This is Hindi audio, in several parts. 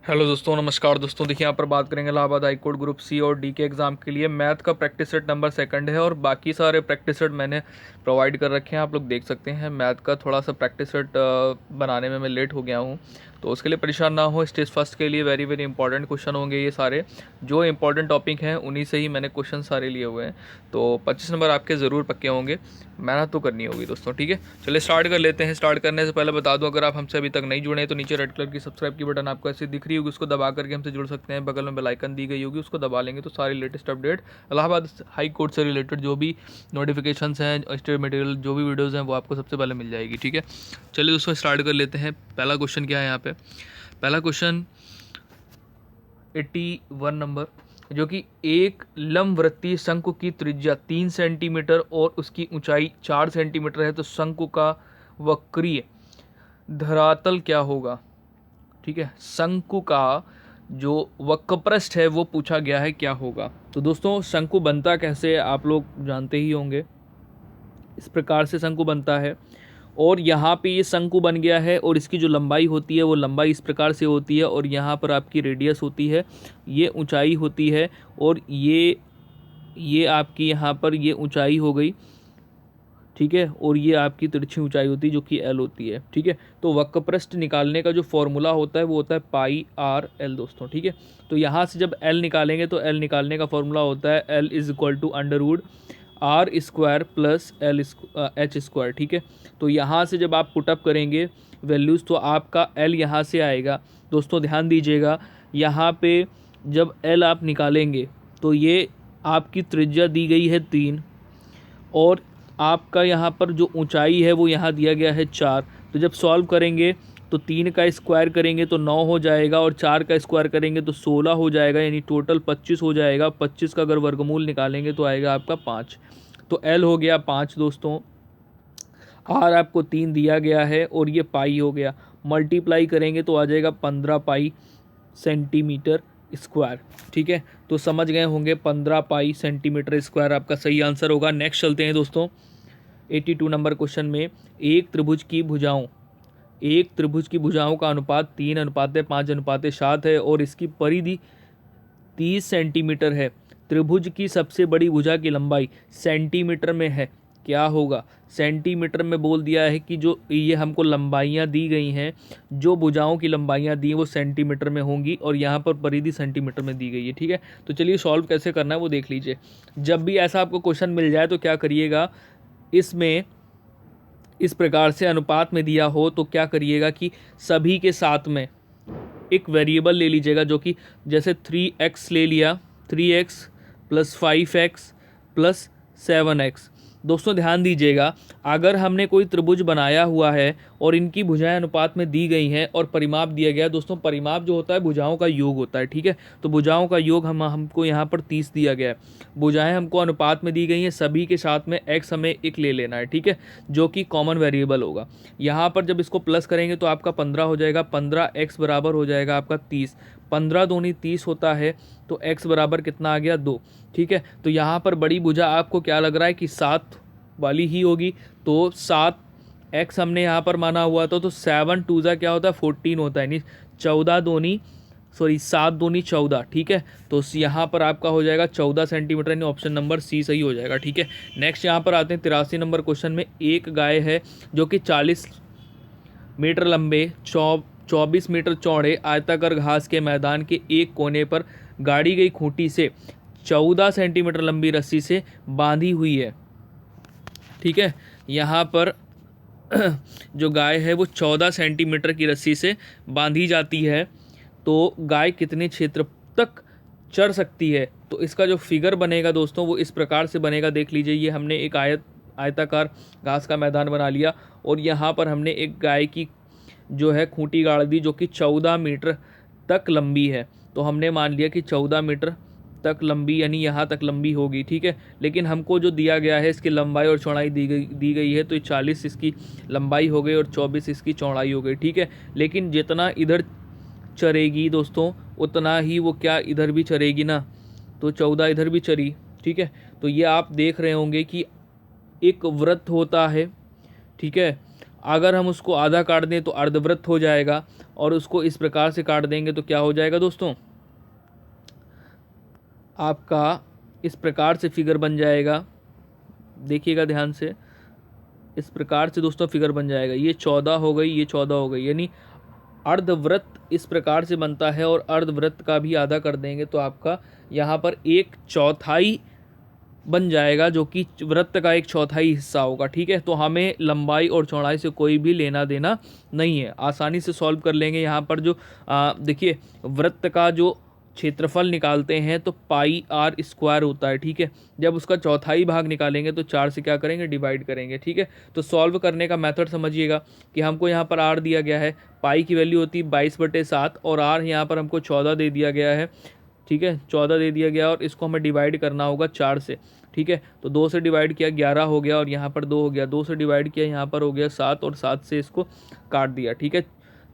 हेलो दोस्तों, नमस्कार दोस्तों। देखिए, यहाँ पर बात करेंगे Allahabad high court group C और डी के एग्ज़ाम के लिए। मैथ का प्रैक्टिस सेट नंबर सेकंड है और बाकी सारे प्रैक्टिस सेट मैंने प्रोवाइड कर रखे हैं, आप लोग देख सकते हैं। मैथ का थोड़ा सा प्रैक्टिस सेट बनाने में मैं लेट हो गया हूँ, तो उसके लिए परेशान ना हो। स्टेज फर्स्ट के लिए वेरी वेरी इंपॉर्टेंट क्वेश्चन होंगे ये सारे। जो इंपॉर्टेंट टॉपिक हैं उन्हीं से ही मैंने क्वेश्चन सारे लिए हुए हैं, तो 25 नंबर आपके ज़रूर पक्के होंगे। मेहनत तो करनी होगी दोस्तों, ठीक है। चलिए स्टार्ट कर लेते हैं। स्टार्ट करने से पहले बता दूं, अगर आप हमसे अभी तक नहीं जुड़े हैं तो नीचे रेड कलर की सब्सक्राइब की बटन आपको ऐसे दिख रही होगी, उसको दबा करके हमसे जुड़ सकते हैं। बगल में बेल आइकन दी गई होगी, उसको दबा लेंगे तो सारी latest update Allahabad high court से रिलेटेड जो भी नोटिफिकेशंस हैं, स्टडी मटेरियल जो भी वीडियोज़ हैं, वो आपको सबसे पहले मिल जाएगी, ठीक है। चलिए दोस्तों स्टार्ट कर लेते हैं। पहला क्वेश्चन क्या है यहाँ पे? पहला क्वेश्चन 81 नंबर, जो कि एक लंबवृत्तीय शंकु की त्रिज्या 3 सेंटीमीटर और उसकी ऊंचाई 4 सेंटीमीटर है, तो शंकु का वक्रीय धरातल क्या होगा? ठीक है, शंकु का जो वक्रपृष्ठ है वो पूछा गया है, क्या होगा? तो दोस्तों शंकु बनता कैसे है आप लोग जानते ही होंगे। इस प्रकार से शंकु बनता है और यहाँ पे ये शंकु बन गया है और इसकी जो लंबाई होती है वो लंबाई इस प्रकार से होती है और यहाँ पर आपकी रेडियस होती है, ये ऊंचाई होती है और ये आपकी यहाँ पर ये ऊंचाई हो गई, ठीक है। और ये आपकी तिरछी ऊंचाई होती है जो कि एल होती है, ठीक है। तो वक्रपृष्ठ निकालने का जो फॉर्मूला होता है वो होता है पाई आर एल दोस्तों, ठीक है। तो यहाँ से जब एल निकालेंगे तो एल निकालने का फॉर्मूला होता है l is equal to under root r square plus l h square, ठीक है। तो यहाँ से जब आप पुटअप करेंगे वैल्यूज़ तो आपका एल यहाँ से आएगा। दोस्तों ध्यान दीजिएगा, यहाँ पे जब एल आप निकालेंगे तो ये आपकी त्रिज्या दी गई है 3 और आपका यहाँ पर जो ऊंचाई है वो यहाँ दिया गया है 4। तो जब सॉल्व करेंगे तो 3 का स्क्वायर करेंगे तो 9 हो जाएगा और 4 का स्क्वायर करेंगे तो 16 हो जाएगा, यानी टोटल 25 हो जाएगा। 25 का अगर वर्गमूल निकालेंगे तो आएगा आपका 5। तो एल हो गया 5 दोस्तों, आर आपको 3 दिया गया है और ये पाई हो गया। मल्टीप्लाई करेंगे तो आ जाएगा 15 पाई सेंटीमीटर स्क्वायर, ठीक है। तो समझ गए होंगे 15 पाई सेंटीमीटर स्क्वायर आपका सही आंसर होगा। नेक्स्ट चलते हैं दोस्तों 82 नंबर क्वेश्चन में। एक त्रिभुज की भुजाओं का अनुपात 3:5:7 है और इसकी परिधि 30 सेंटीमीटर है। त्रिभुज की सबसे बड़ी भुजा की लंबाई सेंटीमीटर में है, क्या होगा? सेंटीमीटर में बोल दिया है कि जो ये हमको लंबाइयाँ दी गई हैं, जो भुजाओं की लंबाइयाँ दी हैं वो सेंटीमीटर में होंगी और यहाँ पर परिधि सेंटीमीटर में दी गई है, ठीक है। तो चलिए सॉल्व कैसे करना है वो देख लीजिए। जब भी ऐसा आपको क्वेश्चन मिल जाए तो क्या करिएगा, इसमें इस प्रकार से अनुपात में दिया हो तो क्या करिएगा कि सभी के साथ में एक वेरिएबल ले लीजिएगा, जो कि जैसे 3x ले लिया, 3x plus 5x plus 7x। दोस्तों ध्यान दीजिएगा, अगर हमने कोई त्रिभुज बनाया हुआ है और इनकी भुजाएं अनुपात में दी गई हैं और परिमाप दिया गया है, दोस्तों परिमाप जो होता है भुजाओं का योग होता है, ठीक है। तो भुजाओं का योग हमको यहाँ पर 30 दिया गया है, भुजाएं हमको अनुपात में दी गई हैं, सभी के साथ में x हमें एक ले लेना है, ठीक है, जो कि कॉमन वेरिएबल होगा। यहाँ पर जब इसको प्लस करेंगे तो आपका 15 हो जाएगा, 15x बराबर हो जाएगा आपका 30। 15 दूनी 30 होता है तो x बराबर कितना आ गया? 2, ठीक है। तो यहाँ पर बड़ी भुजा आपको क्या लग रहा है कि 7 वाली ही होगी, तो 7x हमने यहाँ पर माना हुआ था, तो 7 2 क्या होता है? 14 होता है, यानी 7 दूनी 14, ठीक है। तो यहाँ पर आपका हो जाएगा 14 सेंटीमीटर, यानी ऑप्शन नंबर सी सही हो जाएगा, ठीक है। नेक्स्ट यहाँ पर आते हैं 83 नंबर क्वेश्चन में। एक गाय है जो कि 40 मीटर लंबे 24 मीटर चौड़े आयताकार घास के मैदान के एक कोने पर गाड़ी गई खूंटी से 14 सेंटीमीटर लंबी रस्सी से बांधी हुई है, ठीक है। यहाँ पर जो गाय है वो 14 सेंटीमीटर की रस्सी से बांधी जाती है, तो गाय कितने क्षेत्र तक चर सकती है? तो इसका जो फिगर बनेगा दोस्तों वो इस प्रकार से बनेगा, देख लीजिए। ये हमने एक आयताकार घास का मैदान बना लिया और यहाँ पर हमने एक गाय की जो है खूंटी गाड़ दी जो कि 14 मीटर तक लंबी है। तो हमने मान लिया कि 14 मीटर तक लंबी, यानी यहाँ तक लंबी होगी, ठीक है। लेकिन हमको जो दिया गया है इसकी लंबाई और चौड़ाई दी गई है, तो 40 इसकी लंबाई हो गई और 24 इसकी चौड़ाई हो गई, ठीक है। लेकिन जितना इधर चरेगी दोस्तों उतना ही वो क्या इधर भी चरेगी ना, तो 14 इधर भी चरी, ठीक है। तो ये आप देख रहे होंगे कि एक वृत्त होता है, ठीक है। अगर हम उसको आधा काट दें तो अर्धवृत्त हो जाएगा और उसको इस प्रकार से काट देंगे तो क्या हो जाएगा दोस्तों, आपका इस प्रकार से फिगर बन जाएगा। देखिएगा ध्यान से, इस प्रकार से दोस्तों फिगर बन जाएगा। ये 14 हो गई, ये 14 हो गई, यानी अर्धवृत्त इस प्रकार से बनता है और अर्धवृत्त का भी आधा कर देंगे तो आपका यहाँ पर 1/4 बन जाएगा, जो कि वृत्त का 1/4 हिस्सा होगा। ठीक है, तो हमें लंबाई और चौड़ाई से कोई भी लेना देना नहीं है, आसानी से सॉल्व कर लेंगे। यहाँ पर जो देखिए वृत्त का जो क्षेत्रफल निकालते हैं तो पाई आर स्क्वायर होता है। ठीक है, जब उसका चौथाई भाग निकालेंगे तो 4 से क्या करेंगे, डिवाइड करेंगे। ठीक है, तो सॉल्व करने का मेथड समझिएगा कि हमको यहाँ पर आर दिया गया है, पाई की वैल्यू होती है 22/7 और आर यहाँ पर हमको 14 दे दिया गया है। ठीक है, 14 दे दिया गया और इसको हमें डिवाइड करना होगा 4 से। ठीक है, तो 2 से डिवाइड किया 11 हो गया और यहाँ पर 2 हो गया, 2 से डिवाइड किया यहाँ पर हो गया 7 और 7 से इसको काट दिया। ठीक है,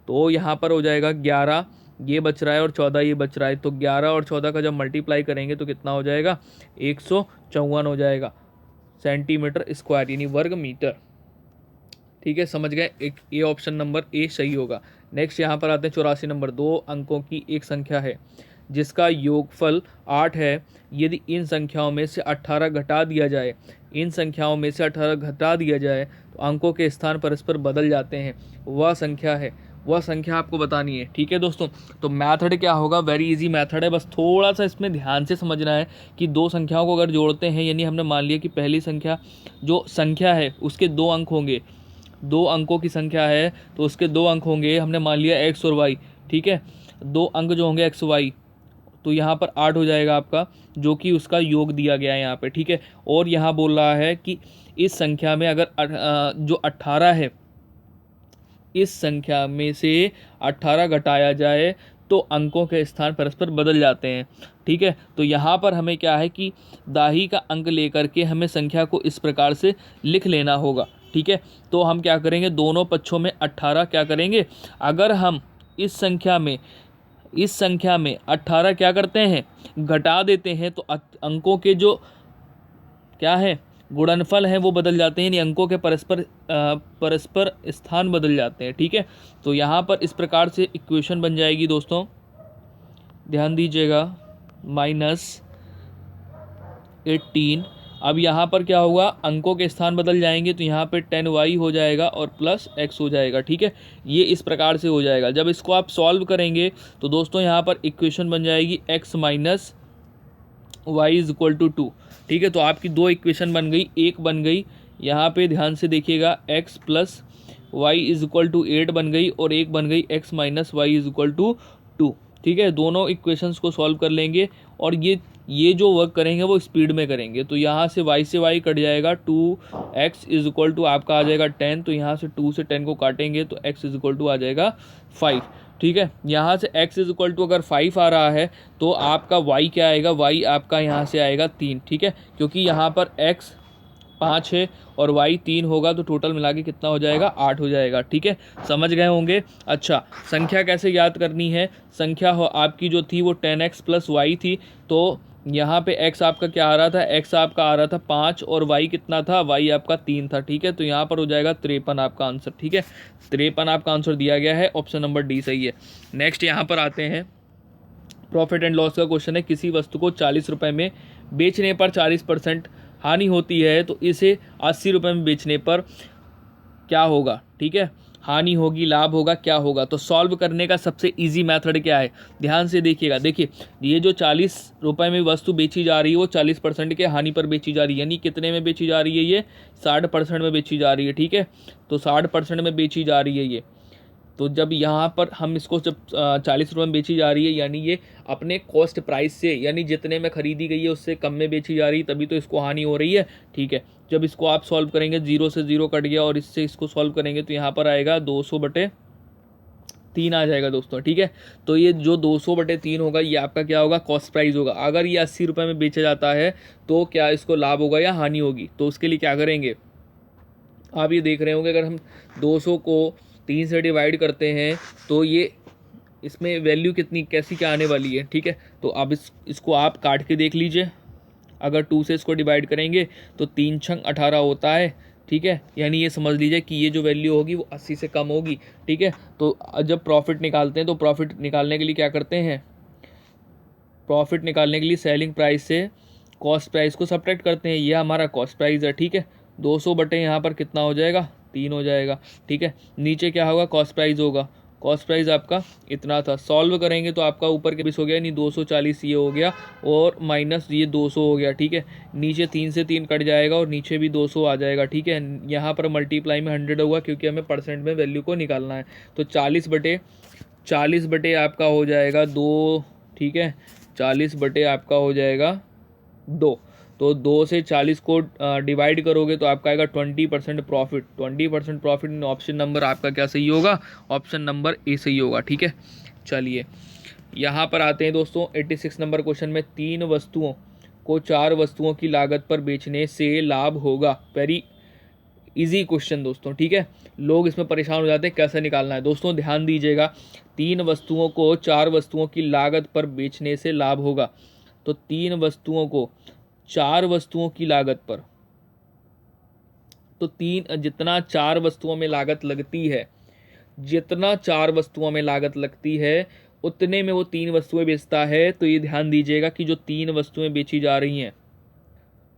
तो यहाँ पर हो जाएगा 11 ये बच रहा है और 14 ये बच रहा है, तो 11 और 14 का जब मल्टीप्लाई करेंगे तो कितना हो जाएगा, 154 हो जाएगा सेंटीमीटर स्क्वायर, यानी वर्ग मीटर। ठीक है, समझ गए, एक ये ऑप्शन नंबर ए सही होगा। नेक्स्ट यहाँ पर आते हैं 84 नंबर। 2 अंकों की एक संख्या है जिसका योगफल 8 है, यदि इन संख्याओं में से 18 घटा दिया जाए, इन संख्याओं में से 18 घटा दिया जाए तो अंकों के स्थान परस्पर बदल जाते हैं, वह संख्या है, वह संख्या आपको बतानी है। ठीक है दोस्तों, तो मेथड क्या होगा, वेरी इजी मेथड है, बस थोड़ा सा इसमें ध्यान से समझना है कि दो संख्याओं को अगर जोड़ते हैं, यानी हमने मान लिया कि पहली संख्या जो संख्या है उसके 2 अंक होंगे, 2 अंकों की संख्या है तो उसके 2 अंक होंगे, हमने मान लिया एक्स और वाई। ठीक है, 2 अंक जो होंगे एक्स वाई, तो यहाँ पर 8 हो जाएगा आपका, जो कि उसका योग दिया गया है यहाँ पे। ठीक है, और यहाँ बोल रहा है कि इस संख्या में अगर जो 18 है, इस संख्या में से 18 घटाया जाए तो अंकों के स्थान परस्पर बदल जाते हैं। ठीक है, तो यहाँ पर हमें क्या है कि दाही का अंक लेकर के हमें संख्या को इस प्रकार से लिख लेना होगा। ठीक है, तो हम क्या करेंगे, दोनों पक्षों में 18 क्या करेंगे, अगर हम इस संख्या में 18 क्या करते हैं, घटा देते हैं तो अंकों के जो क्या है गुणनफल हैं वो बदल जाते हैं, यानी अंकों के परस्पर स्थान बदल जाते हैं। ठीक है, तो यहाँ पर इस प्रकार से इक्वेशन बन जाएगी दोस्तों, ध्यान दीजिएगा, -18। अब यहाँ पर क्या होगा, अंकों के स्थान बदल जाएंगे तो यहाँ पे 10y हो जाएगा और प्लस x हो जाएगा। ठीक है, ये इस प्रकार से हो जाएगा। जब इसको आप सॉल्व करेंगे तो दोस्तों यहाँ पर इक्वेशन बन जाएगी x minus y is equal to 2। ठीक है, तो आपकी 2 इक्वेशन बन गई, एक बन गई यहाँ पे ध्यान से देखिएगा x plus y is equal to 8 बन गई, और एक बन गई x minus y is equal to 2। ठीक है, दोनों इक्वेशंस को सॉल्व कर लेंगे और ये जो वर्क करेंगे वो स्पीड में करेंगे। तो यहाँ से y से y कट जाएगा, 2x इज इक्वल टू आपका आ जाएगा 10, तो यहाँ से 2 से 10 को काटेंगे तो x इज इक्वल टू आ जाएगा 5। ठीक है, यहाँ से x इज इक्वल टू अगर 5 आ रहा है तो आपका y क्या आएगा, y आपका यहाँ से आएगा 3। ठीक है, क्योंकि यहाँ पर x 5 है और y 3 होगा तो टोटल मिला के कितना हो जाएगा, 8 हो जाएगा। ठीक है, समझ गए होंगे। अच्छा, संख्या कैसे याद करनी है, संख्या आपकी जो थी वो 10x प्लस वाई थी, तो यहाँ पे x आपका क्या आ रहा था, x आपका आ रहा था 5 और y कितना था, y आपका 3 था। ठीक है, तो यहाँ पर हो जाएगा 53 आपका आंसर। ठीक है, 53 आपका आंसर दिया गया है, ऑप्शन नंबर डी सही है। नेक्स्ट यहाँ पर आते हैं, प्रॉफिट एंड लॉस का क्वेश्चन है। किसी वस्तु को 40 रुपये में बेचने पर 40% हानि होती है तो इसे 80 रुपये में बेचने पर क्या होगा। ठीक है, हानि होगी, लाभ होगा, क्या होगा। तो सॉल्व करने का सबसे इजी मेथड क्या है, ध्यान से देखिएगा। देखिए, ये जो 40 रुपये में वस्तु बेची जा रही है वो 40% के हानि पर बेची जा रही है, यानी कितने में बेची जा रही है, ये 60% में बेची जा रही है। ठीक है, तो 60% में बेची जा रही है ये। तो जब यहाँ पर हम इसको जब 40 रुपये में बेची जा रही है, यानी ये अपने कॉस्ट प्राइस से, यानी जितने में खरीदी गई है उससे कम में बेची जा रही है, तभी तो इसको हानि हो रही है। ठीक है, जब इसको आप सॉल्व करेंगे, 0 से 0 कट गया और इससे इसको सॉल्व करेंगे तो यहाँ पर आएगा 200/3 आ जाएगा दोस्तों। ठीक है, तो ये जो 200/3 होगा ये आपका क्या होगा, कॉस्ट प्राइस होगा। अगर ये 80 रुपये में बेचा जाता है तो क्या इसको लाभ होगा या हानि होगी, तो उसके लिए क्या करेंगे, आप ये देख रहे होंगे, अगर हम 200 को 3 से डिवाइड करते हैं तो ये इसमें वैल्यू कितनी कैसी क्या आने वाली है। ठीक है, तो अब इसको आप काट के देख लीजिए। अगर 2 से इसको डिवाइड करेंगे तो 3 छंग 18 होता है, ठीक है, यानी ये समझ लीजिए कि ये जो वैल्यू होगी वो 80 से कम होगी। ठीक है, तो जब प्रॉफिट निकालते हैं तो प्रॉफिट निकालने के लिए क्या करते हैं, प्रॉफिट निकालने के लिए सेलिंग प्राइस से कॉस्ट प्राइस को सब्ट्रैक्ट करते हैं। ये हमारा कॉस्ट प्राइस है। ठीक है, 200 बटे यहाँ पर कितना हो जाएगा, 3 हो जाएगा। ठीक है, नीचे क्या होगा, कॉस्ट प्राइस होगा। कॉस्ट प्राइस आपका इतना था। सॉल्व करेंगे तो आपका ऊपर के 20 हो गया, यानी 240 ये हो गया और माइनस ये 200 हो गया। ठीक है, नीचे 3 से 3 कट जाएगा और नीचे भी 200 आ जाएगा। ठीक है, यहाँ पर मल्टीप्लाई में 100 होगा क्योंकि हमें परसेंट में वैल्यू को निकालना है। तो 40 बटे आपका हो जाएगा 2। ठीक है, 40 बटे आपका हो जाएगा 2। तो 2 से 40 को डिवाइड करोगे तो आपका आएगा 20% प्रॉफिट। 20% प्रॉफिट। ऑप्शन नंबर आपका क्या सही होगा, ऑप्शन नंबर ए सही होगा। ठीक है, चलिए यहाँ पर आते हैं दोस्तों 86 नंबर क्वेश्चन में। 3 वस्तुओं को 4 वस्तुओं की लागत पर बेचने से लाभ होगा। वेरी इजी क्वेश्चन दोस्तों। ठीक है, लोग इसमें परेशान हो जाते हैं कैसे निकालना है। दोस्तों ध्यान दीजिएगा, 3 वस्तुओं को 4 वस्तुओं की लागत पर बेचने से लाभ होगा। तो 3 वस्तुओं को 4 वस्तुओं की लागत पर, तो जितना 4 वस्तुओं में लागत लगती है, जितना 4 वस्तुओं में लागत लगती है उतने में वो 3 वस्तुएं बेचता है। तो ये ध्यान दीजिएगा कि जो 3 वस्तुएं बेची जा रही हैं,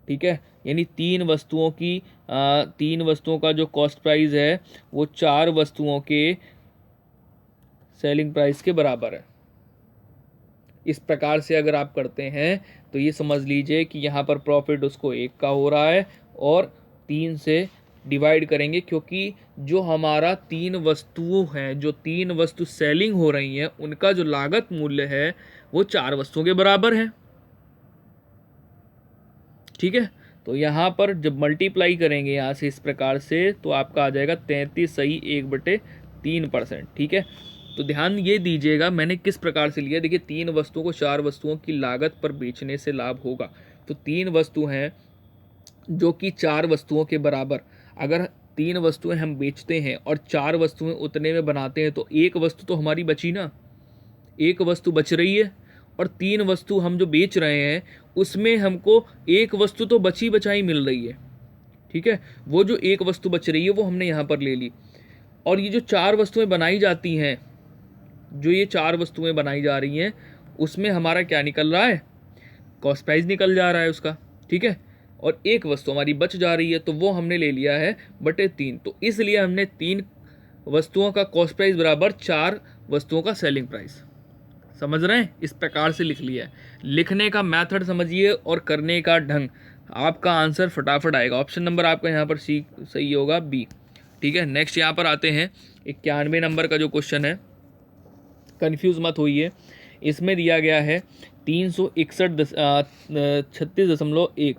ठीक है, यानी 3 वस्तुओं का जो कॉस्ट प्राइस है वो 4 वस्तुओं के सेलिंग प्राइस के बराबर है। इस प्रकार से अगर आप करते हैं तो ये समझ लीजिए कि यहाँ पर प्रॉफिट उसको 1 का हो रहा है और 3 से डिवाइड करेंगे क्योंकि जो हमारा 3 वस्तुओं हैं, जो 3 वस्तु सेलिंग हो रही हैं, उनका जो लागत मूल्य है वो 4 वस्तुओं के बराबर है। ठीक है, तो यहाँ पर जब मल्टीप्लाई करेंगे यहाँ से इस प्रकार से तो आपका आ जाएगा 33 सही 1/3%। ठीक है, तो ध्यान ये दीजिएगा मैंने किस प्रकार से लिया। देखिए 3 वस्तुओं को 4 वस्तुओं की लागत पर बेचने से लाभ होगा। तो 3 वस्तु हैं जो कि 4 वस्तुओं के बराबर, अगर 3 वस्तुएं हम बेचते हैं और 4 वस्तुएं उतने में बनाते हैं तो 1 वस्तु तो हमारी बची ना, 1 वस्तु बच रही है और 3 वस्तु हम जो बेच रहे हैं उसमें हमको 1 वस्तु तो बची बचाई मिल रही है। ठीक है, वो जो 1 वस्तु बच रही है वो हमने यहाँ पर ले ली। और ये जो 4 वस्तुएं बनाई जाती हैं, जो ये 4 वस्तुएं बनाई जा रही हैं उसमें हमारा क्या निकल रहा है, कॉस्ट प्राइस निकल जा रहा है उसका। ठीक है, और 1 वस्तु हमारी बच जा रही है तो वो हमने ले लिया है बटे 3। तो इसलिए हमने 3 वस्तुओं का कॉस्ट प्राइस बराबर 4 वस्तुओं का सेलिंग प्राइस। समझ रहे हैं, इस प्रकार से लिख लिया है। लिखने का मेथड समझिए और करने का ढंग, आपका आंसर फटाफट आएगा। ऑप्शन नंबर आपका यहाँ पर सी सही होगा, बी। ठीक है, नेक्स्ट यहाँ पर आते हैं 91 नंबर का जो क्वेश्चन है, कंफ्यूज मत होइए। इसमें दिया गया है 361.36.1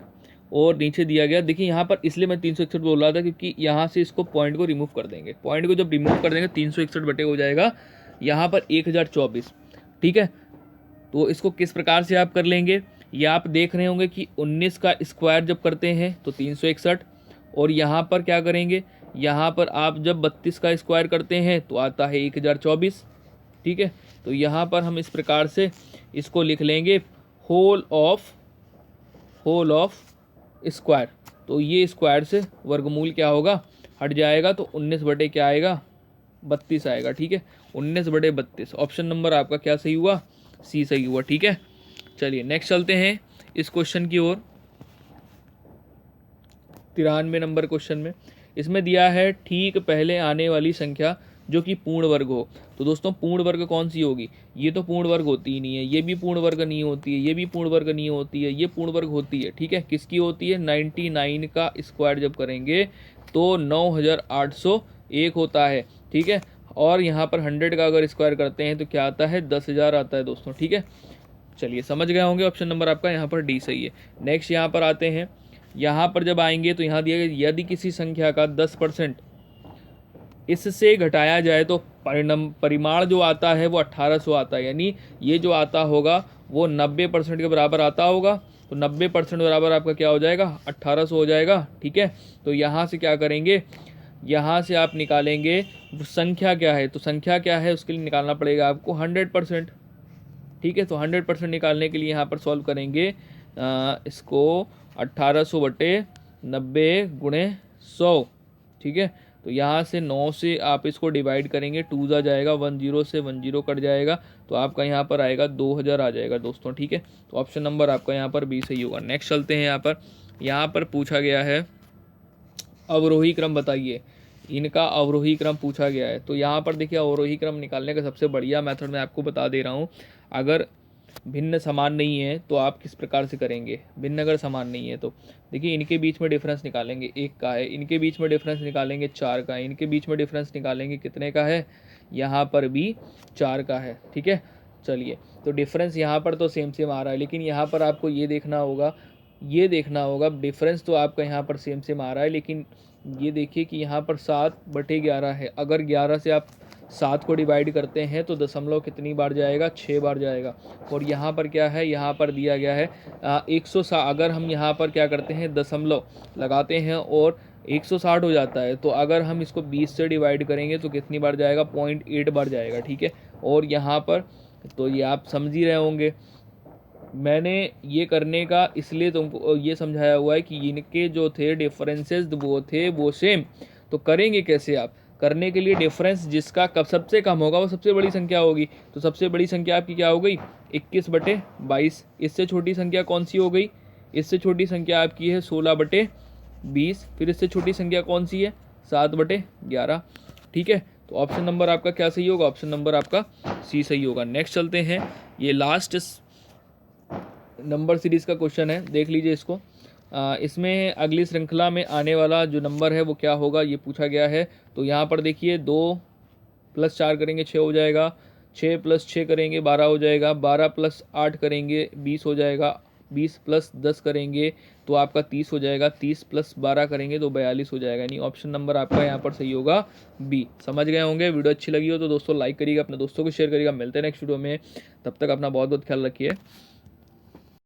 और नीचे दिया गया, देखिए यहाँ पर इसलिए मैं 361 बोल रहा था क्योंकि यहाँ से इसको पॉइंट को रिमूव कर देंगे। पॉइंट को जब रिमूव कर देंगे 361 बटे हो जाएगा यहाँ पर 1024। ठीक है, तो इसको किस प्रकार से आप कर लेंगे, ये आप देख रहे होंगे कि 19 का स्क्वायर जब करते हैं तो 361 और यहाँ पर क्या करेंगे, यहाँ पर आप जब 32 का स्क्वायर करते हैं तो आता है 1024। ठीक है, तो यहाँ पर हम इस प्रकार से इसको लिख लेंगे होल ऑफ स्क्वायर। तो ये स्क्वायर से वर्गमूल क्या होगा, हट जाएगा तो 19 बटे क्या आएगा, 32 आएगा। ठीक है, 19 बटे 32। ऑप्शन नंबर आपका क्या सही हुआ, सी सही हुआ। ठीक है, चलिए नेक्स्ट चलते हैं इस क्वेश्चन की ओर। 93 नंबर क्वेश्चन में इसमें दिया है ठीक पहले आने वाली संख्या जो कि पूर्ण वर्ग हो। तो दोस्तों पूर्ण वर्ग कौन सी होगी, ये तो पूर्ण वर्ग होती ही नहीं है, ये भी पूर्ण वर्ग नहीं होती है, ये भी पूर्ण वर्ग नहीं होती है, ये पूर्ण वर्ग होती है। ठीक है, किसकी होती है, 99 का स्क्वायर जब करेंगे तो 9801 होता है। ठीक है, और यहाँ पर 100 का अगर स्क्वायर करते हैं तो क्या आता है, 10,000 आता है दोस्तों। ठीक है, चलिए समझ गए होंगे, ऑप्शन नंबर आपका यहाँ पर डी सही है। नेक्स्ट यहाँ पर आते हैं, यहाँ पर जब आएंगे तो यहाँ दिया गया यदि किसी संख्या का 10% इससे घटाया जाए तो परिमाण जो आता है वो 1800 आता है, यानी ये जो आता होगा वो 90% के बराबर आता होगा। तो 90% बराबर आपका क्या हो जाएगा, 1800 हो जाएगा। ठीक है, तो यहाँ से क्या करेंगे, यहाँ से आप निकालेंगे संख्या क्या है, तो संख्या क्या है उसके लिए निकालना पड़ेगा आपको 100%। ठीक है, तो 100% निकालने के लिए यहाँ पर सॉल्व करेंगे इसको 1800 बटे 90 गुणे 100, ठीक है। तो यहाँ से 9 से आप इसको डिवाइड करेंगे, 2 जा जाएगा, 10 से 10 कट जाएगा, तो आपका यहाँ पर आएगा 2000 आ जाएगा दोस्तों, ठीक है। तो ऑप्शन नंबर आपका यहाँ पर बी सही होगा। नेक्स्ट चलते हैं। यहाँ पर पूछा गया है अवरोही क्रम बताइए, इनका अवरोही क्रम पूछा गया है। तो यहाँ पर देखिए अवरोही क्रम निकालने का सबसे बढ़िया मेथड मैं आपको बता दे रहा हूँ। अगर भिन्न समान नहीं है तो आप किस प्रकार से करेंगे, भिन्न अगर समान नहीं है तो देखिए इनके बीच में डिफरेंस निकालेंगे, 1 का है, इनके बीच में डिफरेंस निकालेंगे 4 का है, इनके बीच में डिफरेंस निकालेंगे कितने का है, यहाँ पर भी 4 का है, ठीक है। चलिए, तो डिफरेंस यहाँ पर तो सेम सेम आ रहा है, लेकिन यहाँ पर आपको ये देखना होगा डिफरेंस तो आपका यहाँ पर सेम सेम आ रहा है, लेकिन ये देखिए कि यहाँ पर 7/11 है। अगर 11 से आप 7 को डिवाइड करते हैं तो दशमलव कितनी बार जाएगा, 6 बार जाएगा। और यहाँ पर क्या है, यहाँ पर दिया गया है 160। अगर हम यहाँ पर क्या करते हैं, दशमलव लगाते हैं और 160 हो जाता है, तो अगर हम इसको 20 से डिवाइड करेंगे तो कितनी बार जाएगा, 0.8 बार जाएगा, ठीक है। और यहाँ पर तो ये आप समझ ही रहे होंगे, मैंने ये करने का इसलिए तुमको ये समझाया हुआ है कि इनके जो थे डिफरेंसेस वो सेम। तो करेंगे कैसे आप, करने के लिए डिफरेंस जिसका कब सबसे कम होगा वो सबसे बड़ी संख्या होगी। तो सबसे बड़ी संख्या आपकी क्या हो गई, 21/22। इससे छोटी संख्या कौन सी हो गई, इससे छोटी संख्या आपकी है 16/20। फिर इससे छोटी संख्या कौन सी है, 7/11, ठीक है। तो ऑप्शन नंबर आपका क्या सही होगा, ऑप्शन नंबर आपका सी सही होगा। नेक्स्ट चलते हैं। ये लास्ट नंबर सीरीज़ का क्वेश्चन है, देख लीजिए इसको। इसमें अगली श्रृंखला में आने वाला जो नंबर है वो क्या होगा, ये पूछा गया है। तो यहाँ पर देखिए 2 + 4 करेंगे 6 हो जाएगा, 6 + 6 करेंगे 12 हो जाएगा, 12 + 8 करेंगे 20 हो जाएगा, 20 + 10 करेंगे तो आपका 30 हो जाएगा, 30 + 12 करेंगे तो 42 हो जाएगा। यानी ऑप्शन नंबर आपका यहाँ पर सही होगा बी। समझ गए होंगे। वीडियो अच्छी लगी हो तो दोस्तों लाइक करिएगा, अपने दोस्तों को शेयर करिएगा। मिलते हैं नेक्स्ट वीडियो में, तब तक अपना बहुत बहुत ख्याल रखिए।